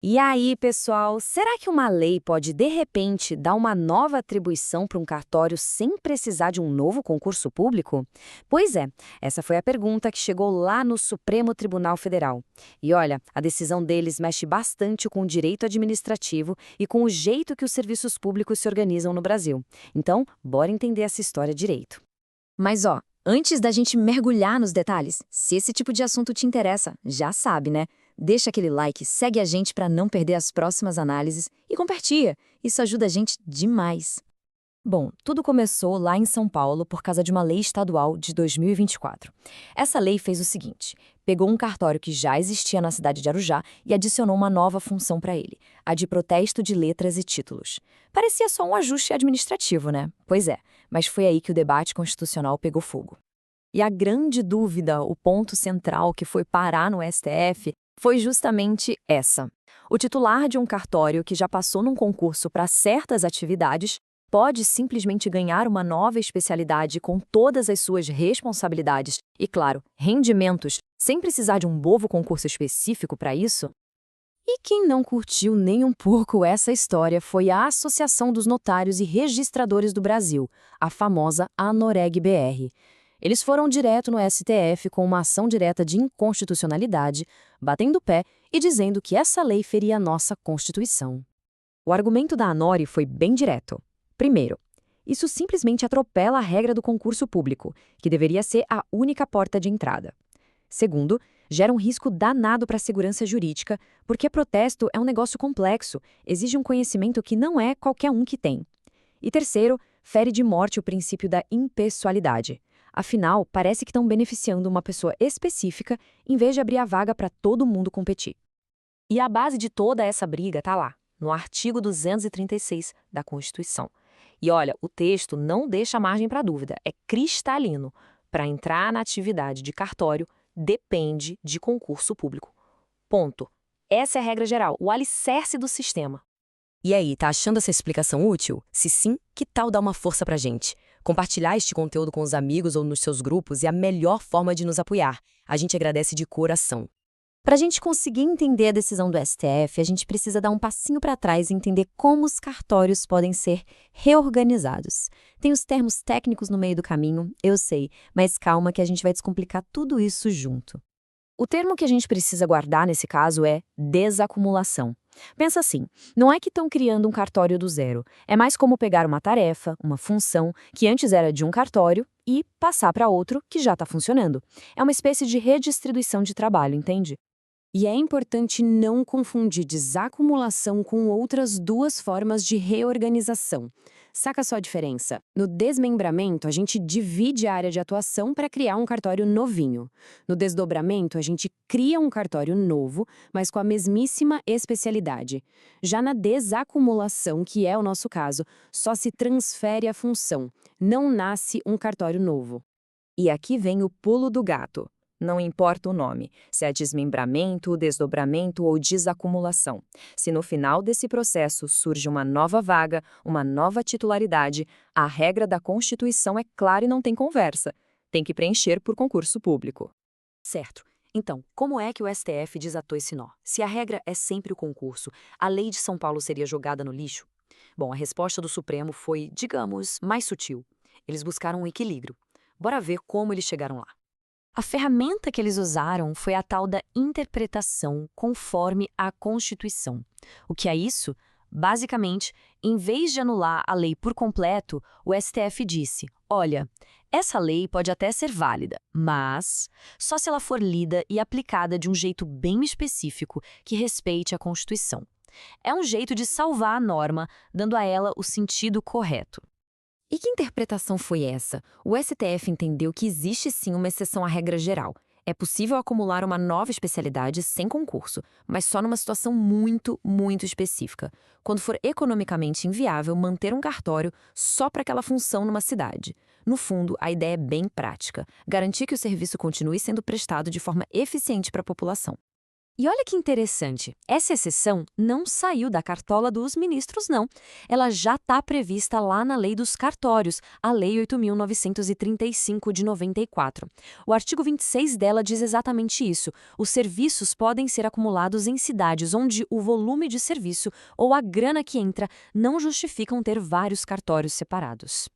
E aí, pessoal, será que uma lei pode, de repente, dar uma nova atribuição para um cartório sem precisar de um novo concurso público? Pois é, essa foi a pergunta que chegou lá no Supremo Tribunal Federal. E olha, a decisão deles mexe bastante com o direito administrativo e com o jeito que os serviços públicos se organizam no Brasil. Então, bora entender essa história direito. Mas ó, antes da gente mergulhar nos detalhes, se esse tipo de assunto te interessa, já sabe, né? Deixa aquele like, segue a gente para não perder as próximas análises e compartilha. Isso ajuda a gente demais. Bom, tudo começou lá em São Paulo por causa de uma lei estadual de 2024. Essa lei fez o seguinte: pegou um cartório que já existia na cidade de Arujá e adicionou uma nova função para ele, a de protesto de letras e títulos. Parecia só um ajuste administrativo, né? Pois é, mas foi aí que o debate constitucional pegou fogo. E a grande dúvida, o ponto central que foi parar no STF, foi justamente essa. O titular de um cartório que já passou num concurso para certas atividades pode simplesmente ganhar uma nova especialidade com todas as suas responsabilidades e, claro, rendimentos, sem precisar de um novo concurso específico para isso? E quem não curtiu nem um pouco essa história foi a Associação dos Notários e Registradores do Brasil, a famosa ANOREG-BR. Eles foram direto no STF com uma ação direta de inconstitucionalidade, batendo o pé e dizendo que essa lei feria a nossa Constituição. O argumento da ANORE foi bem direto. Primeiro, isso simplesmente atropela a regra do concurso público, que deveria ser a única porta de entrada. Segundo, gera um risco danado para a segurança jurídica, porque protesto é um negócio complexo, exige um conhecimento que não é qualquer um que tem. E terceiro, fere de morte o princípio da impessoalidade. Afinal, parece que estão beneficiando uma pessoa específica em vez de abrir a vaga para todo mundo competir. E a base de toda essa briga está lá, no artigo 236 da Constituição. E olha, o texto não deixa margem para dúvida, é cristalino. Para entrar na atividade de cartório, depende de concurso público. Ponto. Essa é a regra geral, o alicerce do sistema. E aí, tá achando essa explicação útil? Se sim, que tal dar uma força pra gente? Compartilhar este conteúdo com os amigos ou nos seus grupos é a melhor forma de nos apoiar. A gente agradece de coração. Para a gente conseguir entender a decisão do STF, a gente precisa dar um passinho para trás e entender como os cartórios podem ser reorganizados. Tem os termos técnicos no meio do caminho, eu sei, mas calma que a gente vai descomplicar tudo isso junto. O termo que a gente precisa guardar nesse caso é desacumulação. Pensa assim, não é que estão criando um cartório do zero, é mais como pegar uma tarefa, uma função, que antes era de um cartório, e passar para outro que já está funcionando. É uma espécie de redistribuição de trabalho, entende? E é importante não confundir desacumulação com outras duas formas de reorganização. Saca só a diferença? No desmembramento, a gente divide a área de atuação para criar um cartório novinho. No desdobramento, a gente cria um cartório novo, mas com a mesmíssima especialidade. Já na desacumulação, que é o nosso caso, só se transfere a função, não nasce um cartório novo. E aqui vem o pulo do gato. Não importa o nome, se é desmembramento, desdobramento ou desacumulação. Se no final desse processo surge uma nova vaga, uma nova titularidade, a regra da Constituição é clara e não tem conversa. Tem que preencher por concurso público. Certo. Então, como é que o STF desatou esse nó? Se a regra é sempre o concurso, a lei de São Paulo seria jogada no lixo? Bom, a resposta do Supremo foi, digamos, mais sutil. Eles buscaram um equilíbrio. Bora ver como eles chegaram lá. A ferramenta que eles usaram foi a tal da interpretação conforme a Constituição. O que é isso? Basicamente, em vez de anular a lei por completo, o STF disse: olha, essa lei pode até ser válida, mas só se ela for lida e aplicada de um jeito bem específico que respeite a Constituição. É um jeito de salvar a norma, dando a ela o sentido correto. E que interpretação foi essa? O STF entendeu que existe sim uma exceção à regra geral. É possível acumular uma nova especialidade sem concurso, mas só numa situação muito, muito específica. Quando for economicamente inviável manter um cartório só para aquela função numa cidade. No fundo, a ideia é bem prática: garantir que o serviço continue sendo prestado de forma eficiente para a população. E olha que interessante, essa exceção não saiu da cartola dos ministros, não. Ela já está prevista lá na Lei dos Cartórios, a Lei 8.935 de 94. O artigo 26 dela diz exatamente isso. Os serviços podem ser acumulados em cidades onde o volume de serviço ou a grana que entra não justificam ter vários cartórios separados.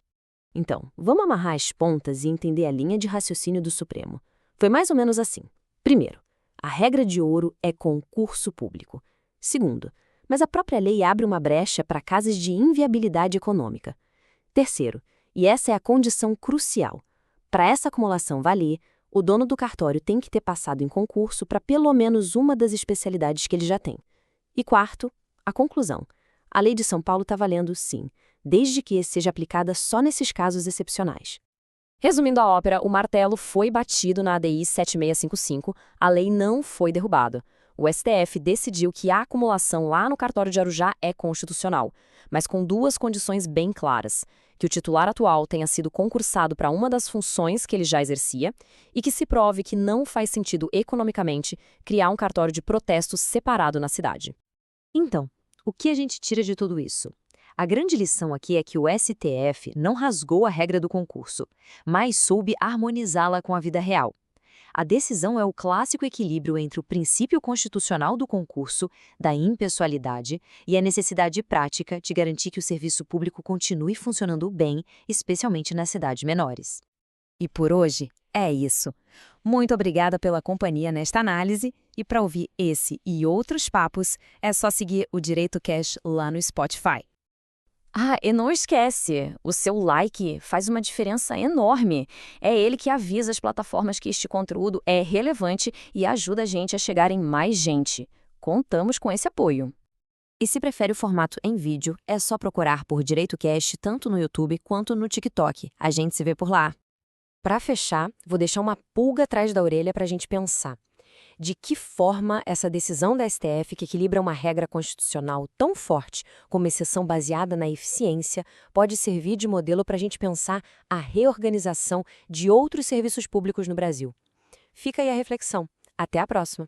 Então, vamos amarrar as pontas e entender a linha de raciocínio do Supremo. Foi mais ou menos assim. Primeiro, a regra de ouro é concurso público. Segundo, mas a própria lei abre uma brecha para casos de inviabilidade econômica. Terceiro, e essa é a condição crucial, para essa acumulação valer, o dono do cartório tem que ter passado em concurso para pelo menos uma das especialidades que ele já tem. E quarto, a conclusão. A lei de São Paulo está valendo, sim, desde que seja aplicada só nesses casos excepcionais. Resumindo a ópera, o martelo foi batido na ADI 7655, a lei não foi derrubada. O STF decidiu que a acumulação lá no cartório de Arujá é constitucional, mas com duas condições bem claras: que o titular atual tenha sido concursado para uma das funções que ele já exercia e que se prove que não faz sentido economicamente criar um cartório de protesto separado na cidade. Então, o que a gente tira de tudo isso? A grande lição aqui é que o STF não rasgou a regra do concurso, mas soube harmonizá-la com a vida real. A decisão é o clássico equilíbrio entre o princípio constitucional do concurso, da impessoalidade, e a necessidade prática de garantir que o serviço público continue funcionando bem, especialmente nas cidades menores. E por hoje é isso. Muito obrigada pela companhia nesta análise, e para ouvir esse e outros papos, é só seguir o Direito Cash lá no Spotify. Ah, e não esquece, o seu like faz uma diferença enorme. É ele que avisa as plataformas que este conteúdo é relevante e ajuda a gente a chegar em mais gente. Contamos com esse apoio. E se prefere o formato em vídeo, é só procurar por Direito Cast tanto no YouTube quanto no TikTok. A gente se vê por lá. Para fechar, vou deixar uma pulga atrás da orelha para a gente pensar. De que forma essa decisão da STF, que equilibra uma regra constitucional tão forte como exceção baseada na eficiência, pode servir de modelo para a gente pensar a reorganização de outros serviços públicos no Brasil? Fica aí a reflexão. Até a próxima!